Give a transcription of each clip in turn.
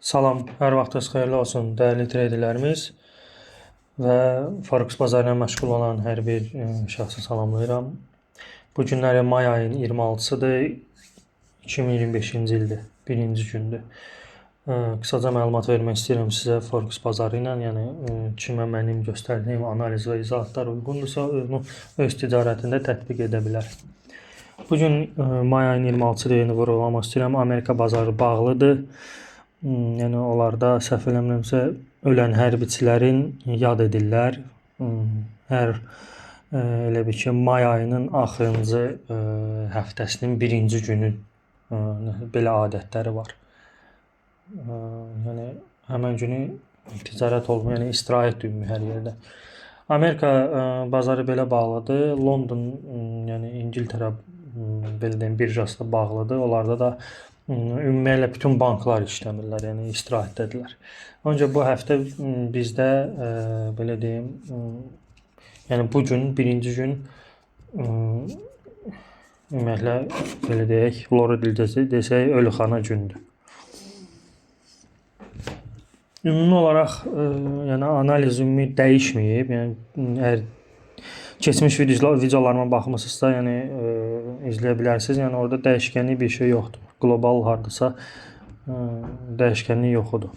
Salam, hər vaxtınız xeyirli olsun, dəyərli treyderlərimiz və Forex bazarı ilə məşğul olan hər bir şəxsi salamlayıram. Bu günləri may ayının 26-sıdır, 2025-ci ildir, birinci gündür. Qısaca məlumat vermək istəyirəm sizə Forex bazarı ilə, yəni kimə mənim göstərdiyim analiz və izahatlar uyğundursa, onu öz ticarətində tətbiq edə bilər. Bugün may ayının 26-sıdır, yeni vurğulamaq istəyirəm, Amerika bazarı bağlıdır. Yəni onlarda səhv eləmirəmsə ölən hərbiçilərin yad edirlər. Elə bir ki, may ayının axırıncı həftəsinin birinci günü belə adətləri var. Yəni həmin günü ticarət olmur, yəni istirahət günü hər yerdə. Amerika bazarı belə bağlıdır. London, yəni İngiltərə belə deyim birjası da bağlıdır. Onlarda da ümumiyyətlə bütün banklar işləmirlər, yəni istirahətdədirlər. Ancaq bu həftə bizdə belə deyim, yəni bu gün birinci gün ümumiyyətlə belə deyək, lora dildə desək ölüxana gündür. Ümumi olaraq yəni analiz ümumi dəyişməyib. Yəni əgər keçmiş videolarıma baxmısınızsa, yəni izləyə bilərsiniz. Yəni orada dəyişkənlik bir şey yoxdur. Qlobal hardasa dəyişkənlik yoxdur.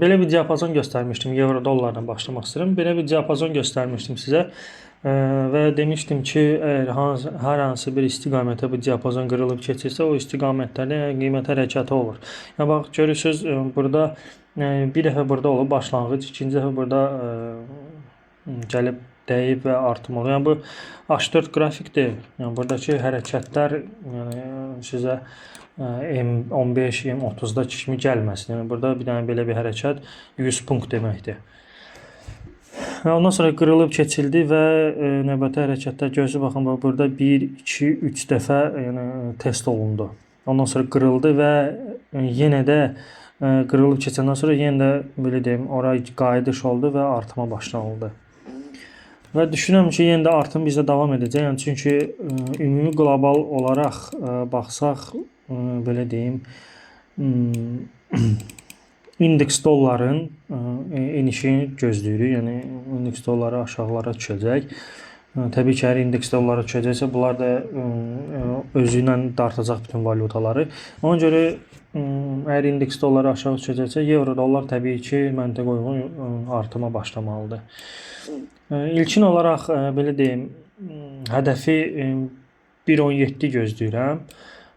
Belə bir diapazon göstərmişdim. Euro dollarla başlamaq istəyirəm. Belə bir diapazon göstərmişdim sizə və demişdim ki, əgər hər hansı bir istiqamətə bu diapazon qırılıb keçirsə, o istiqamətlərdə qiymət hərəkəti olur. Yəni bax görürsüz, burada bir dəfə burada olub başlanğıc, ikinci dəfə burada gəlib dəyib və artım olur. Yəni bu H4 qrafikdir. Yəni buradakı hərəkətlər yəni sizə M15, M30-da kimi gəlməsin. Yəni burada bir dənə belə bir hərəkət 100 punkt deməkdir. Ondan sonra qırılıb keçildi və növbəti hərəkətlər görürsüz, baxın burada 1, 2, 3 dəfə yəni test olundu. Ondan sonra qırıldı və yenə də qırılıb keçəndən sonra yenə də belə deyim, ora qayıdış oldu və artıma başlanıldı. Və düşünürəm ki, yenə də artım bizdə davam edəcək. Yəni çünki ümumi qlobal olaraq baxsaq, belə deyim, indeks dolların enişini gözləyirik. Yəni indeks dolları aşağılara düşəcək. Təbii ki, əgər indeks dolları düşəcəksə, bunlar da özü ilə dartacaq bütün valutaları. Ona görə əgər indeks dolları aşağı düşəcəksə, euro dollar təbii ki, məntiqə uyğun artıma başlamalıdır. İlkin olaraq belə deyim, hədəfi 1.17 gözləyirəm.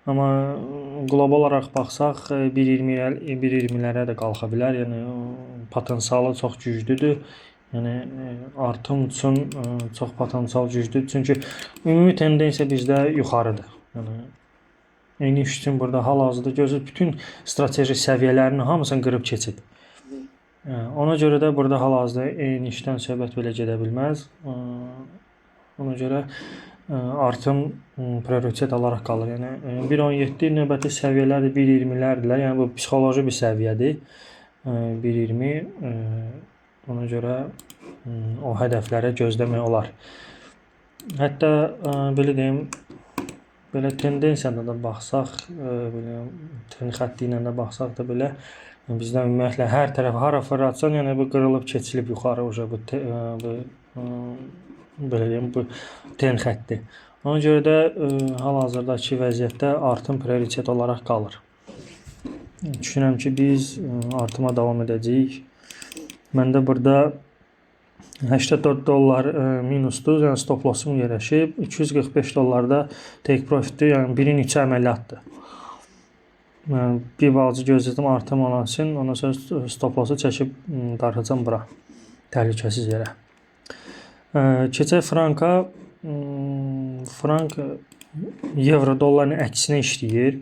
Amma qlobal olaraq baxsaq 1.20-lərə də qalxa bilər. Yəni potensialı çox güclüdür. Yəni artım üçün çox potensial güclüdür. Çünki ümumi tendensiya bizdə yuxarıdır. Yəni eniş üçün burada hal-hazırda görürsüz bütün strateji səviyyələrin hamısını qırıb keçib. Ona görə də burada hal-hazırda enişdən söhbət belə gedə bilməz. Ona görə artım prioritet olaraq qalır. Yəni 1.17 növbəti səviyyələr 1.20-lərdirlər. Yəni bu psixoloji bir səviyyədir. 1.20 ona görə o hədəflərə gözləmək olar. Hətta belə deyim, belə tendensiyada da baxsaq, belə trend xətti ilə də baxsaq da belə bizdə ümumiyyətlə hər tərəf hara fırlatsan, yəni bu qırılıb keçilib yuxarı bu belə deyim, bu trend xətti. Ona görə də hal-hazırdakı vəziyyətdə artım prioritet olaraq qalır. Düşünürəm ki, biz artıma davam edəcəyik. Məndə burada 84 dollar minusdur, yəni stop lossum yerləşib. 245 dollarda take profitdir, yəni 1-in 3 əməliyyatdır. Bir balaca gözlədim artım olansın, ondan sonra stop lossu çəkib darıcam bura, təhlükəsiz yerə. Keçək franka. Frank euro dolların əksinə işləyir.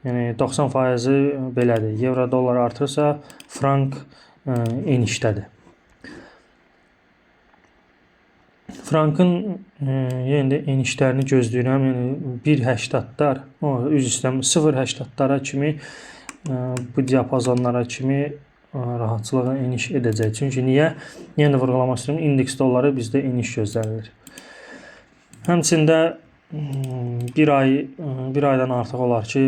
Yəni 90% belədir. Euro dollar artırsa, frank enişdədir. Frankın yenə də enişlərini gözləyirəm. Yəni 1.80-lar, üz üstəm 0.80-lara kimi bu diapazonlara kimi rahatçılıqla eniş edəcək. Çünki niyə? Yenə də vurğulamaq istəyirəm, indeks dolları bizdə eniş gözlənilir. Həmçində bir aydan artıq olar ki,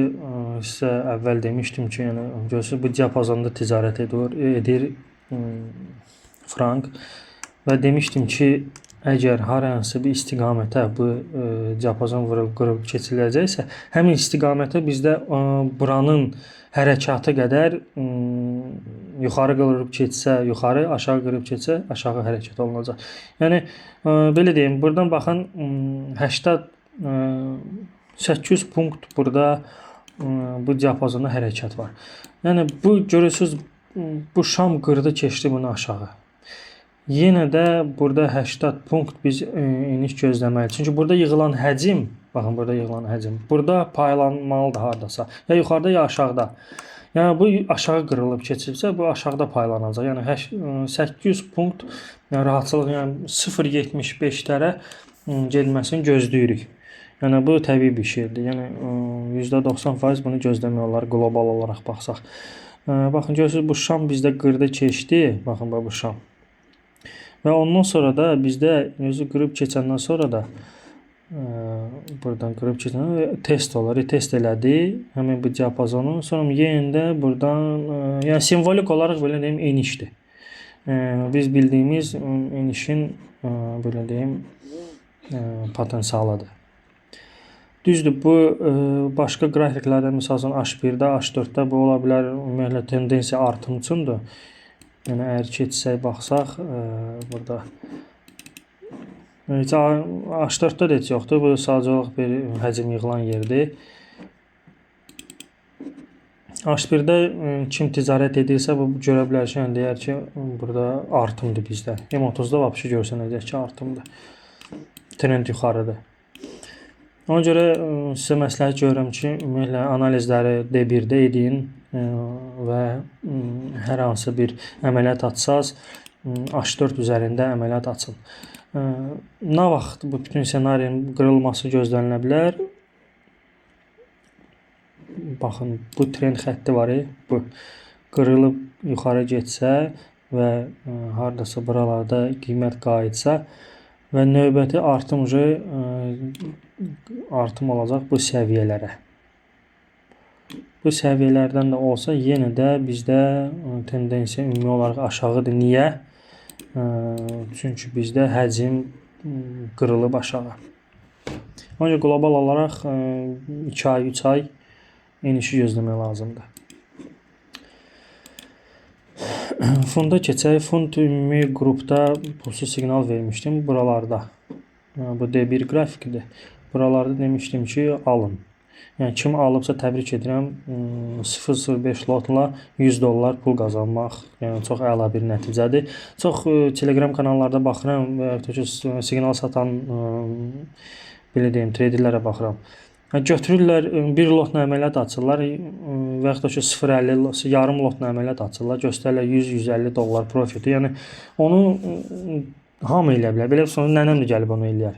sizə əvvəl demişdim ki, yəni görürsüz bu diapazonda ticarət edir frank və demişdim ki, əgər hər hansı bir istiqamətə bu diapazon qırıb keçiləcəksə, həmin istiqamətə bizdə buranın hərəkatı qədər yuxarı qırıb keçsə, yuxarı, aşağı qırıb keçsə, aşağı hərəkət olunacaq. Yəni belə deyim, buradan baxın 800 punkt burada bu diapazonda hərəkət var. Yəni bu görürsüz bu şam qırdı keçdi bunu aşağı. Yenə də burada 80 punkt biz eniş gözləməliyik. Çünki burada yığılan həcm, baxın burada yığılan həcm, burada paylanmalıdır hardasa. Ya yuxarıda ya aşağıda. Yəni bu aşağı qırılıb keçibsə, bu aşağıda paylanacaq. Yəni 800 punkt rahatçılıq, yəni 0.75-lərə getməsini gözləyirik. Yəni bu təbii bir şeydir. Yəni %90% bunu gözləmək olar qlobal olaraq baxsaq. Baxın görürsüz bu şam bizdə qırdı keçdi. Baxın bu şam. Və ondan sonra da bizdə özü qırıb keçəndən sonra da buradan qırıb keçəndən test olar. Test elədi həmin bu diapazonu. Sonra yenə də buradan yəni simvolik olaraq belə deyim enişdir. Biz bildiyimiz enişin belə deyim potensialıdır. Düzdür, bu başqa qrafiklərdə məsələn H1-də, H4-də bu ola bilər ümumiyyətlə tendensiya artım üçündür. Yəni əgər keçsək baxsaq burada H4-də də heç yoxdur. Bu sadəcə olaraq bir həcm yığılan yerdir. H1-də kim ticarət edirsə bu görə bilər ki, yəni deyər ki, burada artımdır bizdə. M30-da vəbşi görsənəcək ki, artımdır. Trend yuxarıdır. Ona görə sizə məsləhət görürəm ki, ümumiyyətlə analizləri D1-də edin və hər hansı bir əməliyyat açsaz H4 üzərində əməliyyat açın. Nə vaxt bu bütün ssenarinin qırılması gözlənilə bilər? Baxın, bu trend xətti var, bu qırılıb yuxarı getsə və hardasa buralarda qiymət qayıtsa və növbəti artım olacaq bu səviyyələrə. Bu səviyyələrdən də olsa yenə də bizdə tendensiya ümumi olaraq aşağıdır. Niyə? Çünki bizdə həcm qırılıb aşağı. Ancaq qlobal olaraq 2 ay, 3 ay enişi gözləmək lazımdır. Funda keçək. Fund ümumi qrupda pulsuz siqnal vermişdim buralarda. Bu D1 qrafikidir. Buralarda demişdim ki, alın. Yəni kim alıbsa təbrik edirəm. 0.05 lotla $100 pul qazanmaq, yəni çox əla bir nəticədir. Çox Telegram kanallarda baxıram və siqnal satan belə deyim traderlərə baxıram. Götürürlər bir lotla əməliyyat açırlar və yaxud da ki 0.50 yarım lotla əməliyyat açırlar, göstərirlər $100-150 profiti. Yəni onu hamı eləyə bilər. Belə sonra nənəm də gəlib onu eləyər.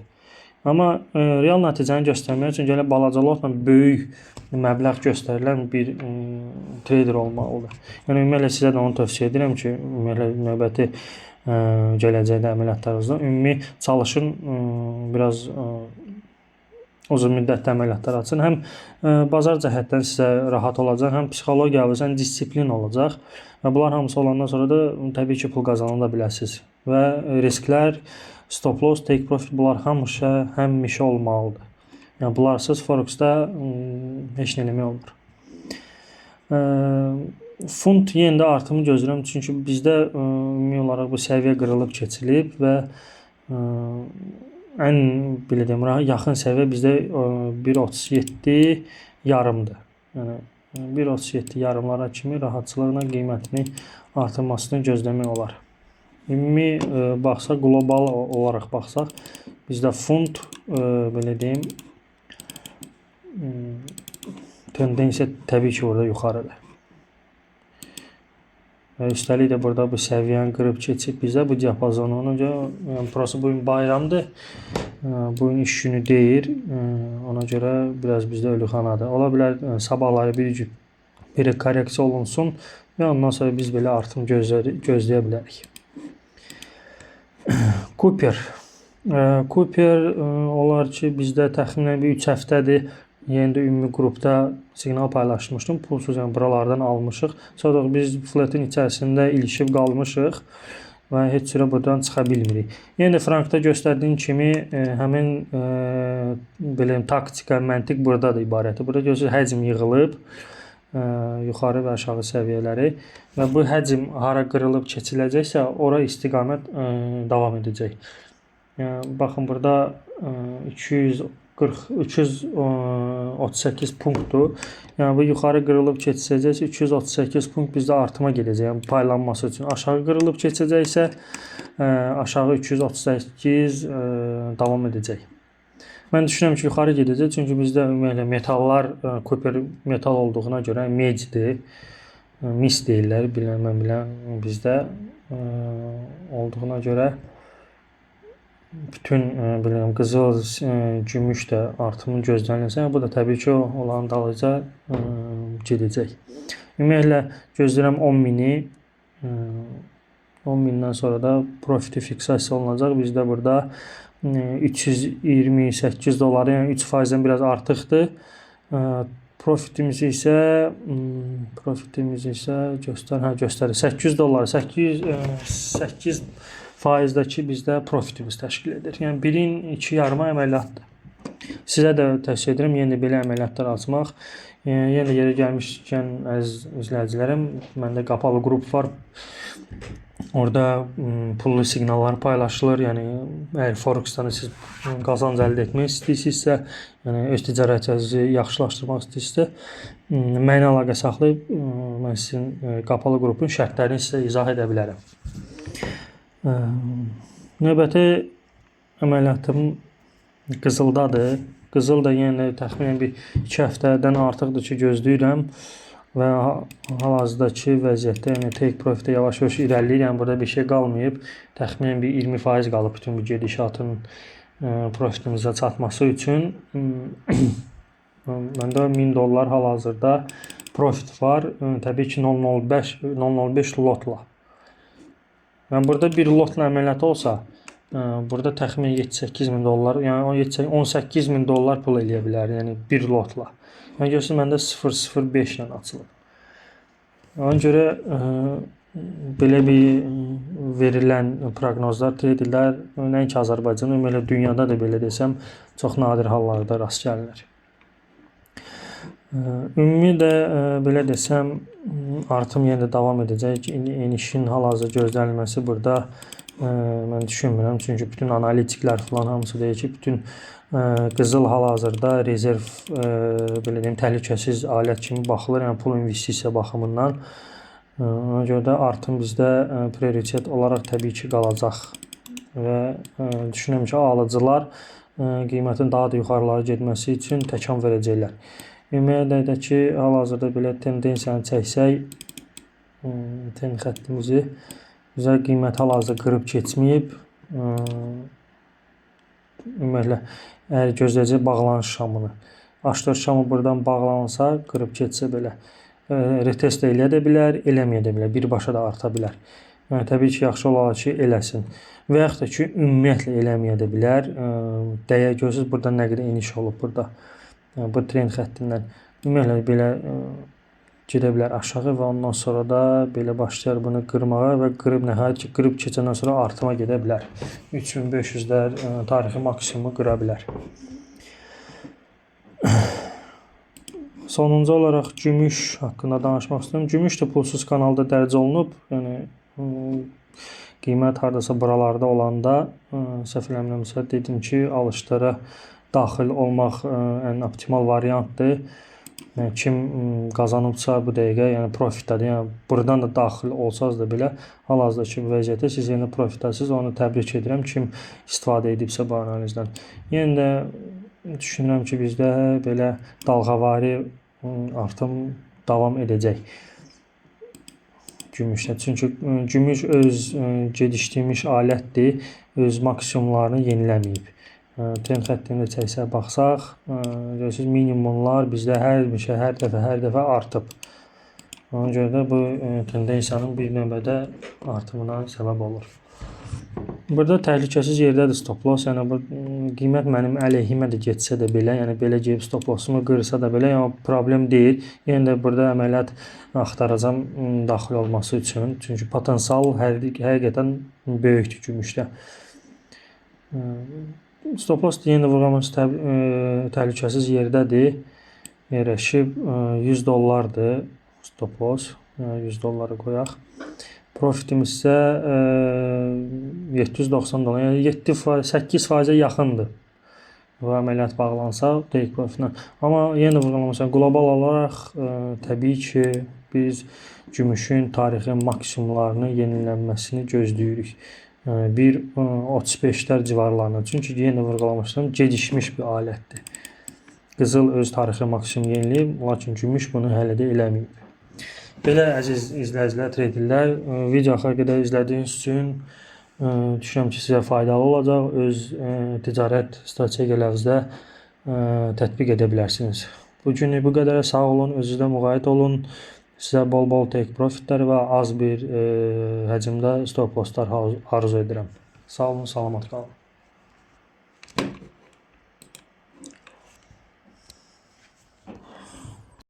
Amma real nəticəni göstərmək üçün gələ balaca lotla böyük məbləğ göstərilən bir trader olmalıdır. Yəni ümumiyyətlə sizə də onu tövsiyə edirəm ki, ümumiyyətlə növbəti gələcəkdə əməliyyatlarınızda ümumi çalışın biraz uzun müddətli əməliyyatlar açın. Həm bazar cəhətdən sizə rahat olacaq, həm psixologiyavız, həm disiplin olacaq. Və bunlar hamısı olandan sonra da təbii ki pul qazana biləsiniz. Və risklər, stop loss, take profit bunlar həmişə olmalıdır. Yəni bunlarsız Forex-da heç nə eləmək olmur. Fund yenə də artımı gözləyirəm. Çünki bizdə ümumi olaraq bu səviyyə qırılıb keçilib və ən belə deyim, yaxın səviyyə bizdə 1.37 yarımdır. Yəni 1.37 yarımlara kimi rahatçılıqla qiymətini artırmasını gözləmək olar. Ümumi baxsaq, qlobal olaraq baxsaq, bizdə fund belə deyim tendensiya təbii ki orada yuxarıdır. Və üstəlik də burada bu səviyyəni qırıb keçib bizə bu diapazonu. Ona görə yəni burası bugün bayramdır. Bugün iş günü deyil. Ona görə biraz bizdə ölüxanadır. Ola bilər sabahları bir korreksiya olunsun və ondan sonra biz belə artım gözləyə bilərik. Cooper olar ki bizdə təxminən bir 3 həftədir Yenə də ümumi qrupda siqnal paylaşmışdım. Pulsuz, yəni buralardan almışıq. Sonra biz fletin içərisində ilişib qalmışıq və heç cürə buradan çıxa bilmirik. Yenə də Frankda göstərdiyim kimi həmin belə taktika, məntiq buradadır ibarətdir. Burada görürsünüz həcm yığılıb yuxarı və aşağı səviyyələri və bu həcm hara qırılıb keçiləcəksə, ora istiqamət davam edəcək. Yəni baxın burada 338 punktdur. Yəni bu yuxarı qırılıb keçəcəksə 338 punkt bizdə artıma gedəcək. Yəni paylanması üçün. Aşağı qırılıb keçəcəksə aşağı 338 davam edəcək. Mən düşünürəm ki, yuxarı gedəcək. Çünki bizdə ümumiyyətlə metallar Cooper metal olduğuna görə meddir. Mis deyirlər, mən bilən bizdə olduğuna görə bütün bilirəm qızıl, gümüş də artımı gözlənilsə, bu da təbii ki, olan dalıca gedəcək. Ümumiyyətlə gözləyirəm 10.000-i. 10.000-dən sonra da profiti fiksasiya olunacaq. Bizdə burada 328 doları, yəni 3%-dən biraz artıqdır. Profitimiz isə göstərir 800 dolar, 8 faizdəki bizdə profitimiz təşkil edir. Yəni 1-in 2 yarıma əməliyyatdır. Sizə də tövsiyə edirəm yenə belə əməliyyatlar açmaq. Yenə də yeri gəlmişkən əziz izləyicilərim, məndə qapalı qrup var. Orada pullu siqnallar paylaşılır. Yəni əgər Forex-dan siz qazanc əldə etmək istəyirsinizsə, yəni öz ticarətinizi yaxşılaşdırmaq istəyirsinizsə, mənə əlaqə saxlayıb mən sizin qapalı qrupun şərtlərini sizə izah edə bilərəm. Növbəti əməliyyatım qızıldadır. Qızıl da yenə təxminən bir 2 həftədən artıqdır ki, gözləyirəm və hal-hazırdakı vəziyyətdə, yəni take profitə yavaş-yavaş irəliləyir. Yəni burada bir şey qalmayıb. Təxminən bir 20% qalıb bütün bu gedişatın profitimizə çatması üçün. Məndə 1000 dollar hal-hazırda profit var. Təbii ki 0.05 lotla. Yəni burada bir lotla əməliyyat olsa, burada təxminən 7-8 min dollar, yəni 18.000 dollar pul eləyə bilər, yəni bir lotla. Yəni görürsünüz, məndə 0.05 ilə açılıb. Ona görə belə bir verilən proqnozlar, traderlər, nəinki Azərbaycanda, ümumiyyətlə dünyada da belə desəm, çox nadir hallarda rast gəlinir. Ümumi də belə desəm, artım yenə də davam edəcək. Enişin hal-hazırda gözlənilməsi burada mən düşünmürəm. Çünki bütün analitiklər falan hamısı deyir ki, bütün qızıl hal-hazırda rezerv, belə deyim, təhlükəsiz alət kimi baxılır. Yəni pul investisiya baxımından. Ona görə də artım bizdə prioritet olaraq təbii ki qalacaq. Və düşünürəm ki, alıcılar qiymətin daha da yuxarılara getməsi üçün təkan verəcəklər. Ümumiyyətlə ki, hal-hazırda belə tendensiyanı çəksək, ten xəttimizi bizə qiymət hal-hazırda qırıb keçməyib. Ümumiyyətlə, əgər gözləyəcək bağlanış şamını. H4 şamı buradan bağlansa, qırıb keçsə belə retest eləyə də bilər, eləməyə də bilər, birbaşa da arta bilər. Yəni, təbii ki, yaxşı olaraq ki, eləsin. Və yaxud da ki, ümumiyyətlə eləməyə də bilər. Dəyə görürsünüz, burada nə qədər eniş olub burada. Bu trend xəttindən ümumiyyətlə belə gedə bilər aşağı və ondan sonra da belə başlayar bunu qırmağa və qırıb nəhayət ki, qırıb keçəndən sonra artıma gedə bilər. 3500-lər tarixi maksimumu qıra bilər. Sonuncu olaraq gümüş haqqında danışmaq istəyirəm. Gümüş də pulsuz kanalda dərc olunub. Yəni qiymət hardasa buralarda olanda səhv eləmirəmsə dedim ki, alışlara daxil olmaq ən optimal variantdır. Yəni, kim qazanıbsa bu dəqiqə, yəni profitdadır. Yəni buradan da daxil olsanız da belə hal-hazırdakı vəziyyətdə siz yenə profitdasınız. Onu təbrik edirəm kim istifadə edibsə bu analizdən. Yenə də düşünürəm ki, bizdə belə dalğavari artım davam edəcək gümüşdə. Çünki gümüş öz gedişdirmiş alətdir, öz maksimumlarını yeniləməyib. Trend xəttində çəksə baxsaq, görürsünüz, minimumlar bizdə hər dəfə artıb. Ona görə də bu tendensiyanın bir növbədə artımına səbəb olur. Burada təhlükəsiz yerdədir stop loss. Yəni bu qiymət mənim əleyhimə də getsə də belə, yəni belə gəlib stop lossumu qırsa da belə, yəni problem deyil. Yenə də burada əməliyyat axtaracağam daxil olması üçün. Çünki potensial həqiqətən böyükdür gümüşdə. Stop loss yenə də vurğulaması təhlükəsiz yerdədir. Yerləşib $100'dır stop loss. 100 dolları qoyaq. Profitim isə $790, yəni 8%-ə yaxındır. Bu əməliyyat bağlansa take profitlə. Amma yenə də vurğulamışam, qlobal olaraq təbii ki, biz gümüşün tarixi maksimumlarını yenilənməsini gözləyirik. 1.35'lər civarlarında. Çünki yenə vurğulamışam, gecikmiş bir alətdir. Qızıl öz tarixi maksimum yeniləyib, lakin gümüş bunu hələ də eləməyib. Belə əziz izləyicilər, traderlər, video axıra qədər izlədiyiniz üçün düşünürəm ki, sizə faydalı olacaq. Öz ticarət strategiyalarınızda tətbiq edə bilərsiniz. Bu günlük bu qədərə sağ olun, özünüzdə müğayət olun. Sizə bol-bol take profitlər və az bir həcmdə stop losslar arzu edirəm. Sağ olun, salamat qalın.